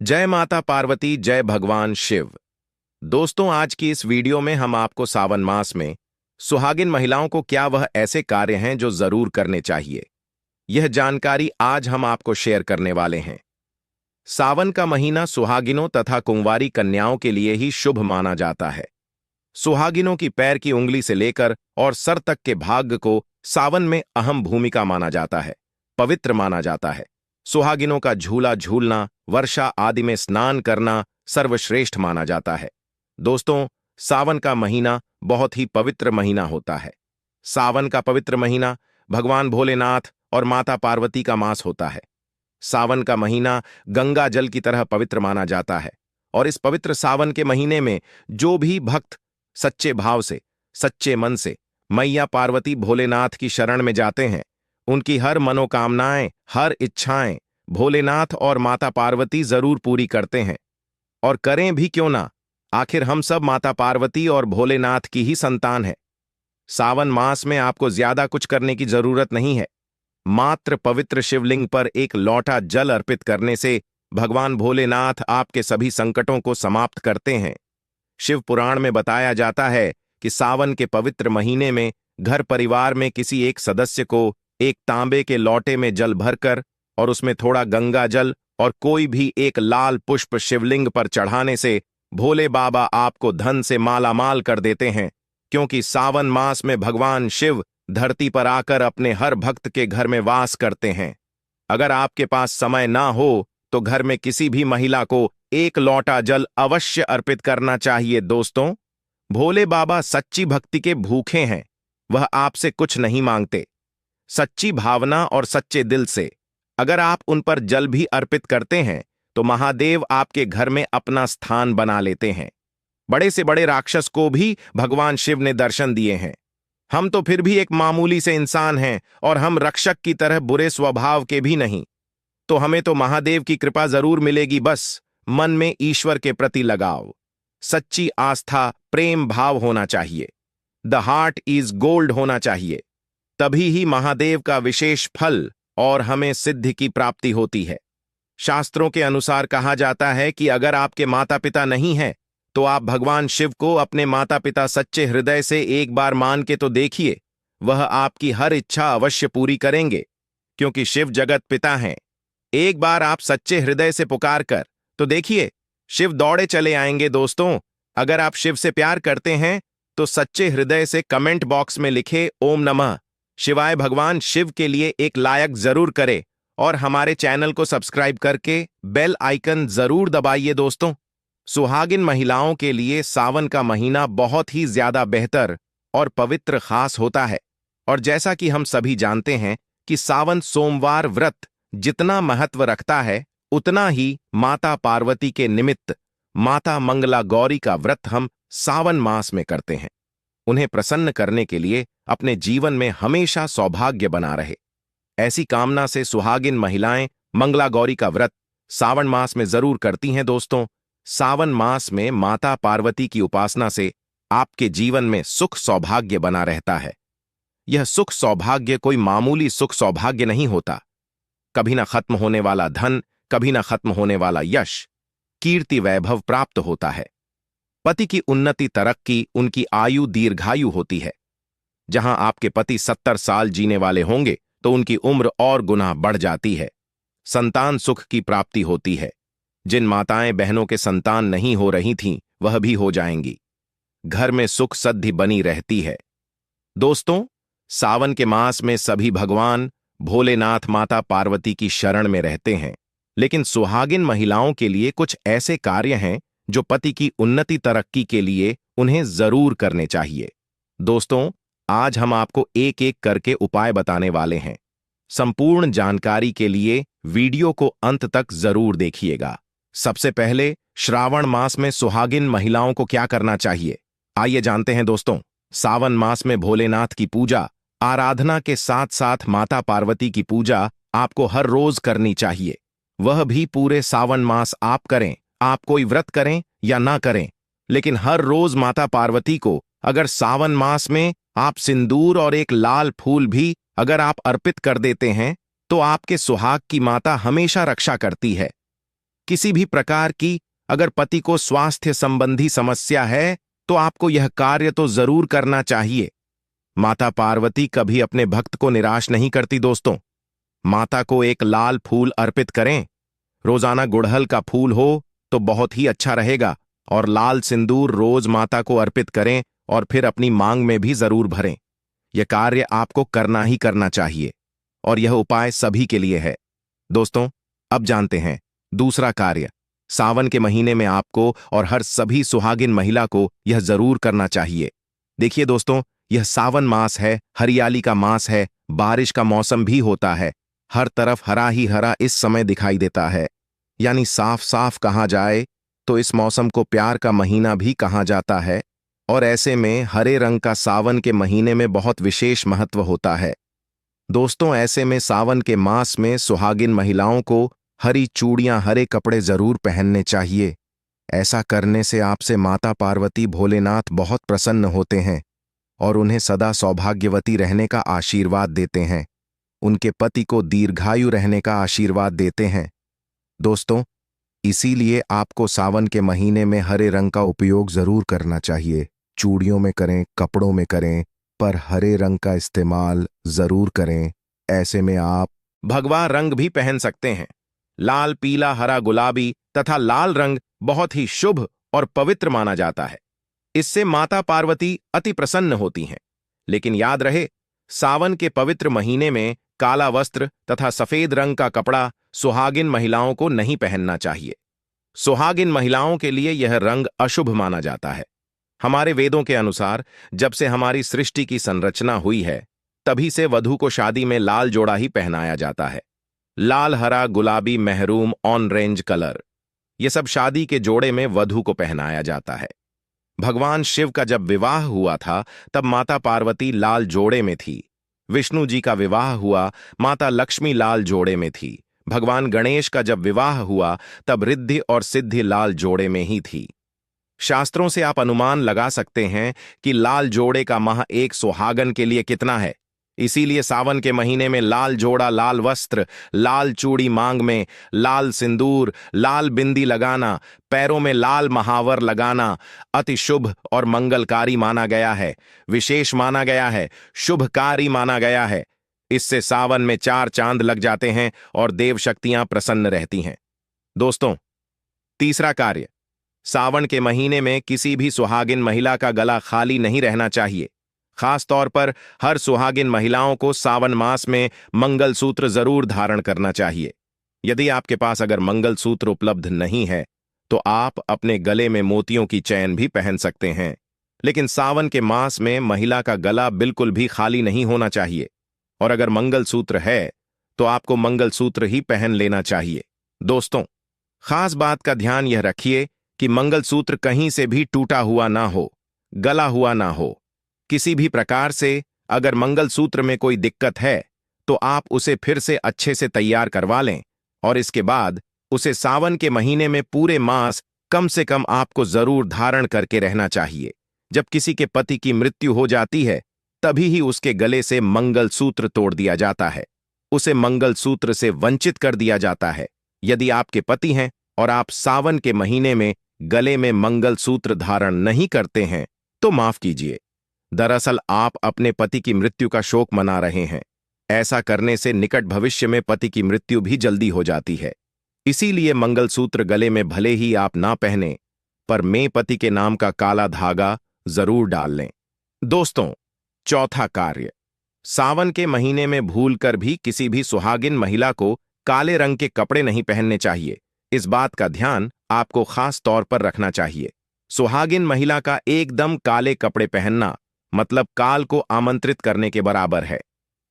जय माता पार्वती, जय भगवान शिव। दोस्तों, आज की इस वीडियो में हम आपको सावन मास में सुहागिन महिलाओं को क्या वह ऐसे कार्य हैं जो जरूर करने चाहिए, यह जानकारी आज हम आपको शेयर करने वाले हैं। सावन का महीना सुहागिनों तथा कुंवारी कन्याओं के लिए ही शुभ माना जाता है। सुहागिनों की पैर की उंगली से लेकर और सर तक के भाग को सावन में अहम भूमिका माना जाता है, पवित्र माना जाता है। सुहागिनों का झूला झूलना, वर्षा आदि में स्नान करना सर्वश्रेष्ठ माना जाता है। दोस्तों, सावन का महीना बहुत ही पवित्र महीना होता है। सावन का पवित्र महीना भगवान भोलेनाथ और माता पार्वती का मास होता है। सावन का महीना गंगा जल की तरह पवित्र माना जाता है और इस पवित्र सावन के महीने में जो भी भक्त सच्चे भाव से, सच्चे मन से मैया पार्वती भोलेनाथ की शरण में जाते हैं, उनकी हर मनोकामनाएं, हर इच्छाएं भोलेनाथ और माता पार्वती जरूर पूरी करते हैं। और करें भी क्यों ना, आखिर हम सब माता पार्वती और भोलेनाथ की ही संतान हैं। सावन मास में आपको ज्यादा कुछ करने की जरूरत नहीं है। मात्र पवित्र शिवलिंग पर एक लौटा जल अर्पित करने से भगवान भोलेनाथ आपके सभी संकटों को समाप्त करते हैं। शिव पुराण में बताया जाता है कि सावन के पवित्र महीने में घर परिवार में किसी एक सदस्य को एक तांबे के लोटे में जल भरकर और उसमें थोड़ा गंगा जल और कोई भी एक लाल पुष्प शिवलिंग पर चढ़ाने से भोले बाबा आपको धन से मालामाल कर देते हैं, क्योंकि सावन मास में भगवान शिव धरती पर आकर अपने हर भक्त के घर में वास करते हैं। अगर आपके पास समय ना हो तो घर में किसी भी महिला को एक लोटा जल अवश्य अर्पित करना चाहिए। दोस्तों, भोले बाबा सच्ची भक्ति के भूखे हैं। वह आपसे कुछ नहीं मांगते। सच्ची भावना और सच्चे दिल से अगर आप उन पर जल भी अर्पित करते हैं तो महादेव आपके घर में अपना स्थान बना लेते हैं। बड़े से बड़े राक्षस को भी भगवान शिव ने दर्शन दिए हैं। हम तो फिर भी एक मामूली से इंसान हैं और हम रक्षक की तरह बुरे स्वभाव के भी नहीं, तो हमें तो महादेव की कृपा जरूर मिलेगी। बस मन में ईश्वर के प्रति लगाव, सच्ची आस्था, प्रेम भाव होना चाहिए। द हार्ट इज गोल्ड होना चाहिए। तभी ही महादेव का विशेष फल और हमें सिद्धि की प्राप्ति होती है। शास्त्रों के अनुसार कहा जाता है कि अगर आपके माता पिता नहीं हैं तो आप भगवान शिव को अपने माता पिता सच्चे हृदय से एक बार मान के तो देखिए, वह आपकी हर इच्छा अवश्य पूरी करेंगे, क्योंकि शिव जगत पिता हैं। एक बार आप सच्चे हृदय से पुकार कर तो देखिए, शिव दौड़े चले आएंगे। दोस्तों, अगर आप शिव से प्यार करते हैं तो सच्चे हृदय से कमेंट बॉक्स में लिखे ओम नमः शिवाय भगवान शिव के लिए एक लायक जरूर करें और हमारे चैनल को सब्सक्राइब करके बेल आइकन जरूर दबाइए। दोस्तों, सुहागिन महिलाओं के लिए सावन का महीना बहुत ही ज्यादा बेहतर और पवित्र खास होता है। और जैसा कि हम सभी जानते हैं कि सावन सोमवार व्रत जितना महत्व रखता है, उतना ही माता पार्वती के निमित्त माता मंगला गौरी का व्रत हम सावन मास में करते हैं। उन्हें प्रसन्न करने के लिए अपने जीवन में हमेशा सौभाग्य बना रहे, ऐसी कामना से सुहागिन महिलाएं मंगला गौरी का व्रत सावन मास में जरूर करती हैं। दोस्तों, सावन मास में माता पार्वती की उपासना से आपके जीवन में सुख सौभाग्य बना रहता है। यह सुख सौभाग्य कोई मामूली सुख सौभाग्य नहीं होता। कभी ना खत्म होने वाला धन, कभी ना खत्म होने वाला यश, कीर्ति वैभव प्राप्त होता है। पति की उन्नति तरक्की, उनकी आयु दीर्घायु होती है। जहां आपके पति 70 साल जीने वाले होंगे तो उनकी उम्र और गुना बढ़ जाती है। संतान सुख की प्राप्ति होती है। जिन माताएं बहनों के संतान नहीं हो रही थीं, वह भी हो जाएंगी। घर में सुख सद्धि बनी रहती है। दोस्तों, सावन के मास में सभी भगवान भोलेनाथ माता पार्वती की शरण में रहते हैं, लेकिन सुहागिन महिलाओं के लिए कुछ ऐसे कार्य हैं जो पति की उन्नति तरक्की के लिए उन्हें जरूर करने चाहिए। दोस्तों, आज हम आपको एक एक करके उपाय बताने वाले हैं। संपूर्ण जानकारी के लिए वीडियो को अंत तक जरूर देखिएगा। सबसे पहले, श्रावण मास में सुहागिन महिलाओं को क्या करना चाहिए, आइए जानते हैं। दोस्तों, सावन मास में भोलेनाथ की पूजा आराधना के साथ साथ माता पार्वती की पूजा आपको हर रोज करनी चाहिए। वह भी पूरे सावन मास आप करें, आप कोई व्रत करें या ना करें, लेकिन हर रोज माता पार्वती को अगर सावन मास में आप सिंदूर और एक लाल फूल भी अगर आप अर्पित कर देते हैं तो आपके सुहाग की माता हमेशा रक्षा करती है। किसी भी प्रकार की अगर पति को स्वास्थ्य संबंधी समस्या है तो आपको यह कार्य तो जरूर करना चाहिए। माता पार्वती कभी अपने भक्त को निराश नहीं करती दोस्तों। माता को एक लाल फूल अर्पित करें। रोजाना गुड़हल का फूल हो तो बहुत ही अच्छा रहेगा, और लाल सिंदूर रोज माता को अर्पित करें और फिर अपनी मांग में भी जरूर भरें। यह कार्य आपको करना ही करना चाहिए और यह उपाय सभी के लिए है। दोस्तों, अब जानते हैं दूसरा कार्य। सावन के महीने में आपको और हर सभी सुहागिन महिला को यह जरूर करना चाहिए। देखिए दोस्तों, यह सावन मास है, हरियाली का मास है, बारिश का मौसम भी होता है। हर तरफ हरा ही हरा इस समय दिखाई देता है। यानी साफ साफ कहा जाए तो इस मौसम को प्यार का महीना भी कहा जाता है। और ऐसे में हरे रंग का सावन के महीने में बहुत विशेष महत्व होता है। दोस्तों, ऐसे में सावन के मास में सुहागिन महिलाओं को हरी चूड़ियां, हरे कपड़े जरूर पहनने चाहिए। ऐसा करने से आपसे माता पार्वती भोलेनाथ बहुत प्रसन्न होते हैं और उन्हें सदा सौभाग्यवती रहने का आशीर्वाद देते हैं। उनके पति को दीर्घायु रहने का आशीर्वाद देते हैं। दोस्तों, इसीलिए आपको सावन के महीने में हरे रंग का उपयोग जरूर करना चाहिए। चूड़ियों में करें, कपड़ों में करें, पर हरे रंग का इस्तेमाल जरूर करें। ऐसे में आप भगवा रंग भी पहन सकते हैं। लाल, पीला, हरा, गुलाबी तथा लाल रंग बहुत ही शुभ और पवित्र माना जाता है। इससे माता पार्वती अति प्रसन्न होती हैं। लेकिन याद रहे, सावन के पवित्र महीने में काला वस्त्र तथा सफेद रंग का कपड़ा सुहागिन महिलाओं को नहीं पहनना चाहिए। सुहागिन महिलाओं के लिए यह रंग अशुभ माना जाता है। हमारे वेदों के अनुसार जब से हमारी सृष्टि की संरचना हुई है, तभी से वधू को शादी में लाल जोड़ा ही पहनाया जाता है। लाल, हरा, गुलाबी, मेहरून, ऑरेंज कलर, ये सब शादी के जोड़े में वधू को पहनाया जाता है। भगवान शिव का जब विवाह हुआ था तब माता पार्वती लाल जोड़े में थी। विष्णु जी का विवाह हुआ, माता लक्ष्मी लाल जोड़े में थी। भगवान गणेश का जब विवाह हुआ तब रिद्धि और सिद्धि लाल जोड़े में ही थी। शास्त्रों से आप अनुमान लगा सकते हैं कि लाल जोड़े का माह एक सुहागन के लिए कितना है। इसीलिए सावन के महीने में लाल जोड़ा, लाल वस्त्र, लाल चूड़ी मांग में, लाल सिंदूर, लाल बिंदी लगाना, पैरों में लाल महावर लगाना अति शुभ और मंगलकारी माना गया है, विशेष माना गया है, शुभकारी माना गया है। इससे सावन में 4 चांद लग जाते हैं और देव शक्तियां प्रसन्न रहती हैं। दोस्तों, तीसरा कार्य, सावन के महीने में किसी भी सुहागिन महिला का गला खाली नहीं रहना चाहिए। खास तौर पर हर सुहागिन महिलाओं को सावन मास में मंगलसूत्र जरूर धारण करना चाहिए। यदि आपके पास अगर मंगलसूत्र उपलब्ध नहीं है तो आप अपने गले में मोतियों की चैन भी पहन सकते हैं। लेकिन सावन के मास में महिला का गला बिल्कुल भी खाली नहीं होना चाहिए। और अगर मंगलसूत्र है तो आपको मंगलसूत्र ही पहन लेना चाहिए। दोस्तों, खास बात का ध्यान यह रखिए कि मंगलसूत्र कहीं से भी टूटा हुआ ना हो, गला हुआ ना हो। किसी भी प्रकार से अगर मंगलसूत्र में कोई दिक्कत है तो आप उसे फिर से अच्छे से तैयार करवा लें और इसके बाद उसे सावन के महीने में पूरे मास कम से कम आपको जरूर धारण करके रहना चाहिए। जब किसी के पति की मृत्यु हो जाती है तभी ही उसके गले से मंगलसूत्र तोड़ दिया जाता है, उसे मंगलसूत्र से वंचित कर दिया जाता है। यदि आपके पति हैं और आप सावन के महीने में गले में मंगलसूत्र धारण नहीं करते हैं तो माफ कीजिए, दरअसल आप अपने पति की मृत्यु का शोक मना रहे हैं। ऐसा करने से निकट भविष्य में पति की मृत्यु भी जल्दी हो जाती है। इसीलिए मंगलसूत्र गले में भले ही आप ना पहने, पर मैं पति के नाम का काला धागा जरूर डाल लें। दोस्तों, चौथा कार्य, सावन के महीने में भूलकर भी किसी भी सुहागिन महिला को काले रंग के कपड़े नहीं पहनने चाहिए। इस बात का ध्यान आपको खास तौर पर रखना चाहिए। सुहागिन महिला का एकदम काले कपड़े पहनना मतलब काल को आमंत्रित करने के बराबर है।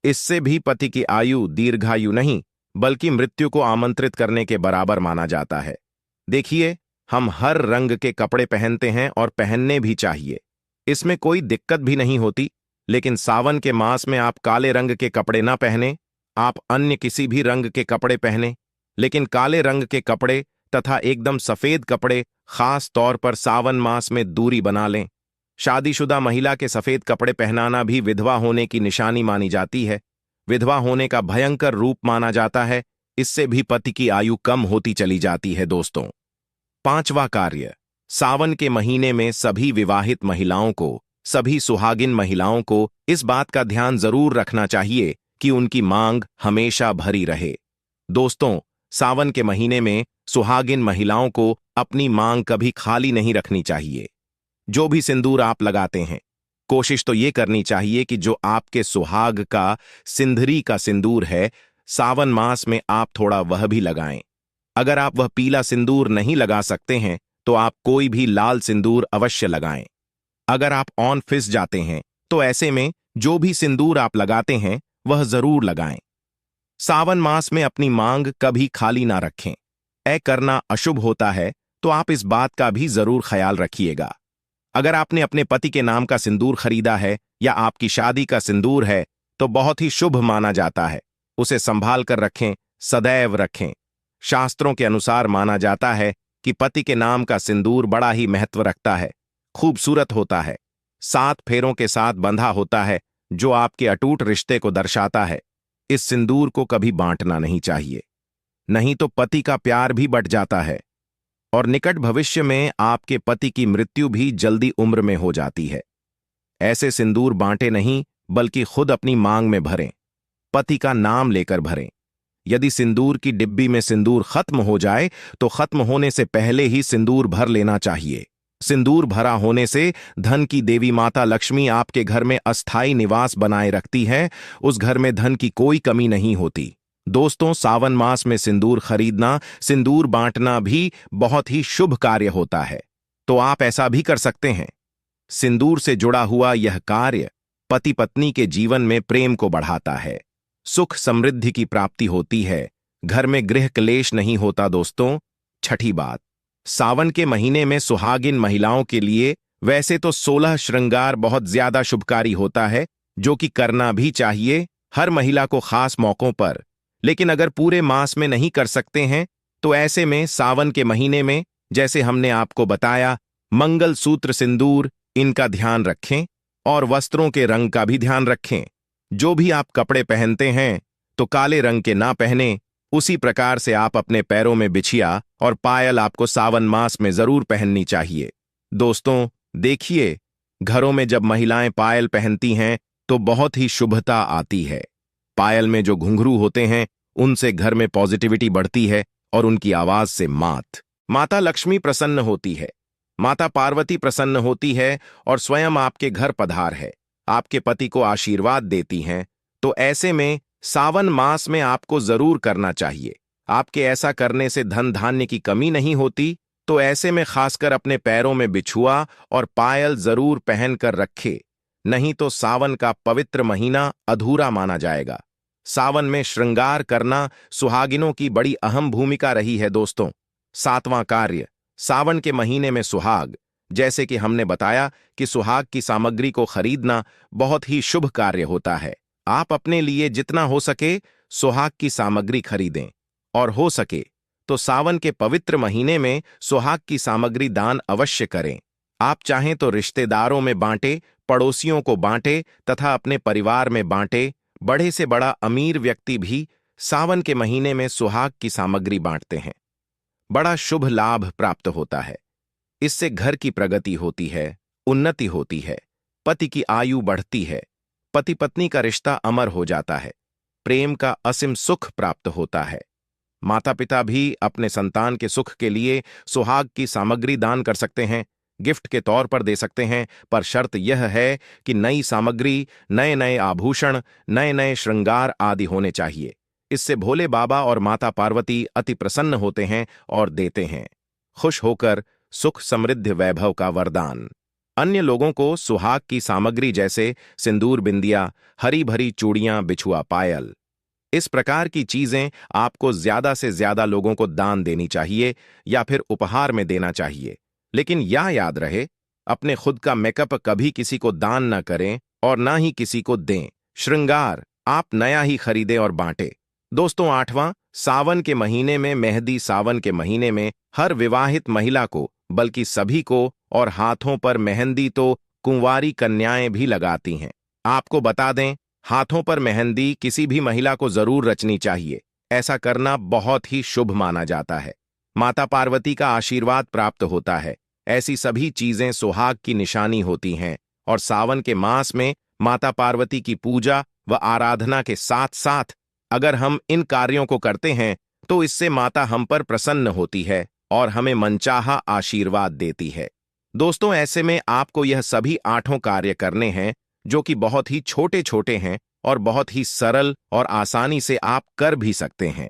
इससे भी पति की आयु दीर्घायु नहीं बल्कि मृत्यु को आमंत्रित करने के बराबर माना जाता है। देखिए, हम हर रंग के कपड़े पहनते हैं और पहनने भी चाहिए, इसमें कोई दिक्कत भी नहीं होती। लेकिन सावन के मास में आप काले रंग के कपड़े ना पहने, आप अन्य किसी भी रंग के कपड़े पहने, लेकिन काले रंग के कपड़े तथा एकदम सफेद कपड़े खास तौर पर सावन मास में दूरी बना लें। शादीशुदा महिला के सफेद कपड़े पहनाना भी विधवा होने की निशानी मानी जाती है। विधवा होने का भयंकर रूप माना जाता है। इससे भी पति की आयु कम होती चली जाती है दोस्तों। पांचवा कार्य, सावन के महीने में सभी विवाहित महिलाओं को, सभी सुहागिन महिलाओं को इस बात का ध्यान जरूर रखना चाहिए कि उनकी मांग हमेशा भरी रहे। दोस्तों, सावन के महीने में सुहागिन महिलाओं को अपनी मांग कभी खाली नहीं रखनी चाहिए। जो भी सिंदूर आप लगाते हैं, कोशिश तो ये करनी चाहिए कि जो आपके सुहाग का सिंदरी का सिंदूर है, सावन मास में आप थोड़ा वह भी लगाएं। अगर आप वह पीला सिंदूर नहीं लगा सकते हैं तो आप कोई भी लाल सिंदूर अवश्य लगाएं। अगर आप ऑन फिस जाते हैं तो ऐसे में जो भी सिंदूर आप लगाते हैं वह जरूर लगाएं। सावन मास में अपनी मांग कभी खाली ना रखें। ऐ करना अशुभ होता है, तो आप इस बात का भी जरूर ख्याल रखिएगा। अगर आपने अपने पति के नाम का सिंदूर खरीदा है या आपकी शादी का सिंदूर है तो बहुत ही शुभ माना जाता है। उसे संभाल कर रखें, सदैव रखें। शास्त्रों के अनुसार माना जाता है कि पति के नाम का सिंदूर बड़ा ही महत्व रखता है, खूबसूरत होता है, 7 फेरों के साथ बंधा होता है, जो आपके अटूट रिश्ते को दर्शाता है। इस सिंदूर को कभी बांटना नहीं चाहिए, नहीं तो पति का प्यार भी बट जाता है और निकट भविष्य में आपके पति की मृत्यु भी जल्दी उम्र में हो जाती है। ऐसे सिंदूर बांटे नहीं, बल्कि खुद अपनी मांग में भरें, पति का नाम लेकर भरें। यदि सिंदूर की डिब्बी में सिंदूर खत्म हो जाए तो खत्म होने से पहले ही सिंदूर भर लेना चाहिए। सिंदूर भरा होने से धन की देवी माता लक्ष्मी आपके घर में अस्थायी निवास बनाए रखती है, उस घर में धन की कोई कमी नहीं होती। दोस्तों, सावन मास में सिंदूर खरीदना, सिंदूर बांटना भी बहुत ही शुभ कार्य होता है, तो आप ऐसा भी कर सकते हैं। सिंदूर से जुड़ा हुआ यह कार्य पति पत्नी के जीवन में प्रेम को बढ़ाता है, सुख समृद्धि की प्राप्ति होती है, घर में गृह क्लेश नहीं होता। दोस्तों, छठी बात, सावन के महीने में सुहागिन महिलाओं के लिए वैसे तो 16 श्रृंगार बहुत ज्यादा शुभकारी होता है, जो कि करना भी चाहिए हर महिला को खास मौकों पर। लेकिन अगर पूरे मास में नहीं कर सकते हैं तो ऐसे में सावन के महीने में, जैसे हमने आपको बताया, मंगल सूत्र सिंदूर, इनका ध्यान रखें और वस्त्रों के रंग का भी ध्यान रखें। जो भी आप कपड़े पहनते हैं तो काले रंग के ना पहने, उसी प्रकार से आप अपने पैरों में बिछिया और पायल आपको सावन मास में जरूर पहननी चाहिए। दोस्तों, देखिए, घरों में जब महिलाएं पायल पहनती हैं तो बहुत ही शुभता आती है। पायल में जो घुंघरू होते हैं उनसे घर में पॉजिटिविटी बढ़ती है और उनकी आवाज से माता लक्ष्मी प्रसन्न होती है, माता पार्वती प्रसन्न होती है और स्वयं आपके घर पधार है, आपके पति को आशीर्वाद देती हैं। तो ऐसे में सावन मास में आपको जरूर करना चाहिए। आपके ऐसा करने से धन धान्य की कमी नहीं होती, तो ऐसे में खासकर अपने पैरों में बिछुआ और पायल जरूर पहनकर रखे, नहीं तो सावन का पवित्र महीना अधूरा माना जाएगा। सावन में श्रृंगार करना सुहागिनों की बड़ी अहम भूमिका रही है। दोस्तों, 7वां कार्य, सावन के महीने में सुहाग, जैसे कि हमने बताया कि सुहाग की सामग्री को खरीदना बहुत ही शुभ कार्य होता है। आप अपने लिए जितना हो सके सुहाग की सामग्री खरीदें और हो सके तो सावन के पवित्र महीने में सुहाग की सामग्री दान अवश्य करें। आप चाहें तो रिश्तेदारों में बांटे, पड़ोसियों को बांटे तथा अपने परिवार में बांटे। बड़े से बड़ा अमीर व्यक्ति भी सावन के महीने में सुहाग की सामग्री बांटते हैं। बड़ा शुभ लाभ प्राप्त होता है। इससे घर की प्रगति होती है, उन्नति होती है, पति की आयु बढ़ती है, पति पत्नी का रिश्ता अमर हो जाता है, प्रेम का असीम सुख प्राप्त होता है। माता पिता भी अपने संतान के सुख के लिए सुहाग की सामग्री दान कर सकते हैं, गिफ्ट के तौर पर दे सकते हैं, पर शर्त यह है कि नई सामग्री, नए नए आभूषण, नए नए श्रृंगार आदि होने चाहिए। इससे भोले बाबा और माता पार्वती अति प्रसन्न होते हैं और देते हैं, खुश होकर सुख समृद्धि वैभव का वरदान। अन्य लोगों को सुहाग की सामग्री जैसे सिंदूर बिंदिया, हरी भरी चूड़ियां, बिछुआ पायल, इस प्रकार की चीजें आपको ज्यादा से ज्यादा लोगों को दान देनी चाहिए या फिर उपहार में देना चाहिए। लेकिन यह याद रहे, अपने खुद का मेकअप कभी किसी को दान न करें और ना ही किसी को दें। श्रृंगार आप नया ही खरीदें और बांटें। दोस्तों, 8वां, सावन के महीने में मेहंदी। सावन के महीने में हर विवाहित महिला को, बल्कि सभी को, और हाथों पर मेहंदी तो कुंवारी कन्याएं भी लगाती हैं। आपको बता दें, हाथों पर मेहंदी किसी भी महिला को जरूर रचनी चाहिए। ऐसा करना बहुत ही शुभ माना जाता है। माता पार्वती का आशीर्वाद प्राप्त होता है। ऐसी सभी चीजें सुहाग की निशानी होती हैं और सावन के मास में माता पार्वती की पूजा व आराधना के साथ साथ अगर हम इन कार्यों को करते हैं तो इससे माता हम पर प्रसन्न होती है और हमें मनचाहा आशीर्वाद देती है। दोस्तों, ऐसे में आपको यह सभी 8 कार्य करने हैं जो कि बहुत ही छोटे छोटे हैं और बहुत ही सरल और आसानी से आप कर भी सकते हैं।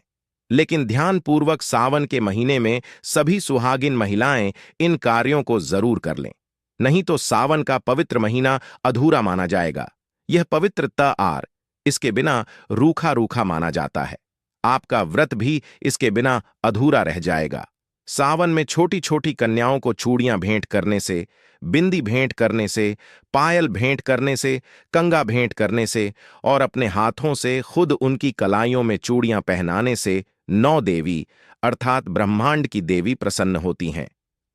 लेकिन ध्यानपूर्वक सावन के महीने में सभी सुहागिन महिलाएं इन कार्यों को जरूर कर लें, नहीं तो सावन का पवित्र महीना अधूरा माना जाएगा। यह पवित्र आर इसके बिना रूखा रूखा माना जाता है। आपका व्रत भी इसके बिना अधूरा रह जाएगा। सावन में छोटी छोटी कन्याओं को चूड़ियां भेंट करने से, बिंदी भेंट करने से, पायल भेंट करने से, कंगा भेंट करने से और अपने हाथों से खुद उनकी कलाइयों में चूड़ियां पहनाने से 9 देवी अर्थात ब्रह्मांड की देवी प्रसन्न होती हैं।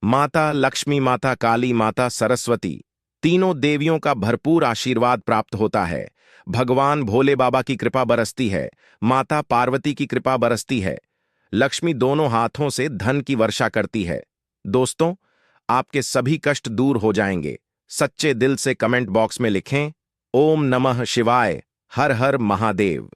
माता लक्ष्मी, माता काली, माता सरस्वती, तीनों देवियों का भरपूर आशीर्वाद प्राप्त होता है। भगवान भोले बाबा की कृपा बरसती है। माता पार्वती की कृपा बरसती है। लक्ष्मी दोनों हाथों से धन की वर्षा करती है। दोस्तों, आपके सभी कष्ट दूर हो जाएंगे। सच्चे दिल से कमेंट बॉक्स में लिखें, ओम नमः शिवाय, हर हर महादेव।